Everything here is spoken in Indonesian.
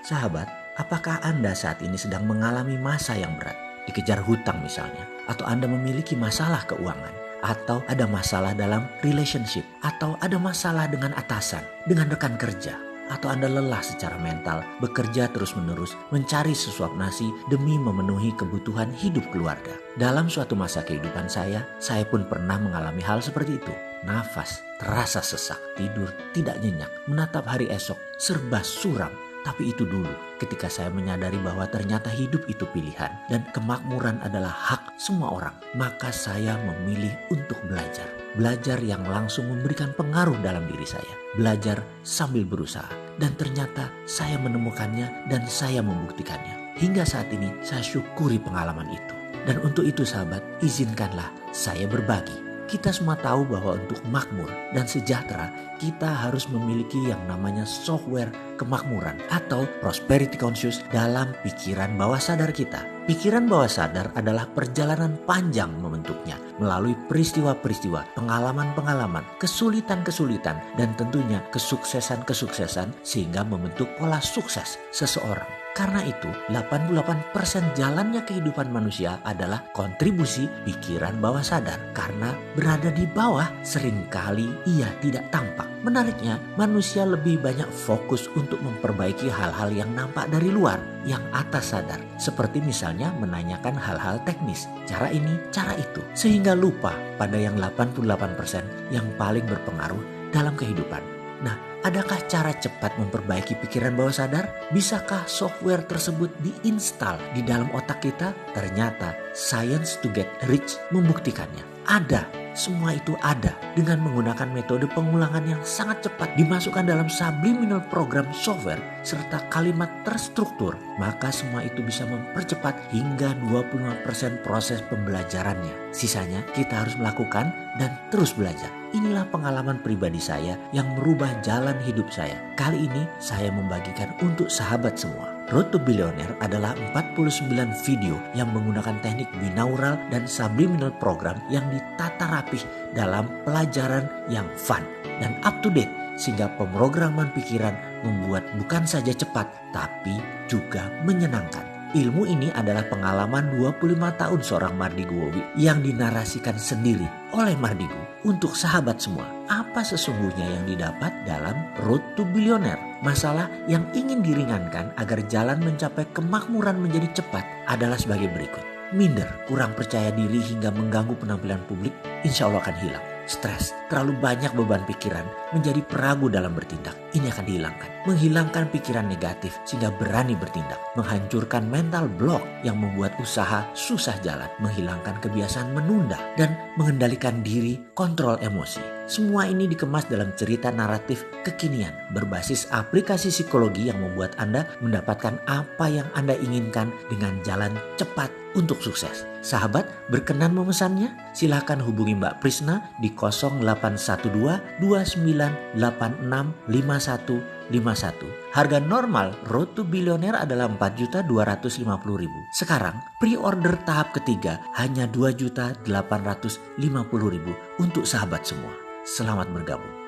Sahabat, apakah Anda saat ini sedang mengalami masa yang berat? Dikejar hutang misalnya, atau Anda memiliki masalah keuangan, atau ada masalah dalam relationship, atau ada masalah dengan atasan, dengan rekan kerja, atau Anda lelah secara mental, bekerja terus-menerus, mencari sesuap nasi demi memenuhi kebutuhan hidup keluarga. Dalam suatu masa kehidupan saya pun pernah mengalami hal seperti itu. Nafas terasa sesak, tidur tidak nyenyak, menatap hari esok serba suram. Tapi itu dulu ketika saya menyadari bahwa ternyata hidup itu pilihan dan kemakmuran adalah hak semua orang. Maka saya memilih untuk belajar. Belajar yang langsung memberikan pengaruh dalam diri saya. Belajar sambil berusaha. Dan ternyata saya menemukannya dan saya membuktikannya. Hingga saat ini saya syukuri pengalaman itu. Dan untuk itu sahabat, izinkanlah saya berbagi. Kita semua tahu bahwa untuk makmur dan sejahtera kita harus memiliki yang namanya software kemakmuran atau prosperity conscious dalam pikiran bawah sadar kita. Pikiran bawah sadar adalah perjalanan panjang membentuknya melalui peristiwa-peristiwa, pengalaman-pengalaman, kesulitan-kesulitan, dan tentunya kesuksesan-kesuksesan sehingga membentuk pola sukses seseorang. Karena itu 88% jalannya kehidupan manusia adalah kontribusi pikiran bawah sadar. Karena berada di bawah seringkali ia tidak tampak. Menariknya manusia lebih banyak fokus untuk memperbaiki hal-hal yang nampak dari luar, yang atas sadar. Seperti misalnya menanyakan hal-hal teknis, cara ini, cara itu. Sehingga lupa pada yang 88% yang paling berpengaruh dalam kehidupan. Nah, adakah cara cepat memperbaiki pikiran bawah sadar? Bisakah software tersebut diinstal di dalam otak kita? Ternyata Science to Get Rich membuktikannya. Ada, semua itu ada dengan menggunakan metode pengulangan yang sangat cepat dimasukkan dalam subliminal program software serta kalimat terstruktur. Maka semua itu bisa mempercepat hingga 25% proses pembelajarannya. Sisanya kita harus melakukan dan terus belajar. Inilah pengalaman pribadi saya yang merubah jalan hidup saya. Kali ini saya membagikan untuk sahabat semua. Road to Billionaire adalah 49 video yang menggunakan teknik binaural dan subliminal program yang ditata rapih dalam pelajaran yang fun dan up to date. Sehingga pemrograman pikiran membuat bukan saja cepat tapi juga menyenangkan. Ilmu ini adalah pengalaman 25 tahun seorang Mardigu Wowi yang dinarasikan sendiri oleh Mardigu untuk sahabat semua. Apa sesungguhnya yang didapat dalam Road to Billionaire? Masalah yang ingin diringankan agar jalan mencapai kemakmuran menjadi cepat adalah sebagai berikut. Minder, kurang percaya diri hingga mengganggu penampilan publik, insya Allah akan hilang. Stres, terlalu banyak beban pikiran, menjadi peragu dalam bertindak. Ini akan dihilangkan. Menghilangkan pikiran negatif sehingga berani bertindak. Menghancurkan mental block yang membuat usaha susah jalan. Menghilangkan kebiasaan menunda dan mengendalikan diri, kontrol emosi. Semua ini dikemas dalam cerita naratif kekinian berbasis aplikasi psikologi yang membuat Anda mendapatkan apa yang Anda inginkan dengan jalan cepat untuk sukses. Sahabat berkenan memesannya? Silakan hubungi Mbak Prisna di 0812 29865151. Harga normal Road to Billionaire adalah 4.250.000. Sekarang pre-order tahap ketiga hanya 2.850.000 untuk sahabat semua. Selamat bergabung.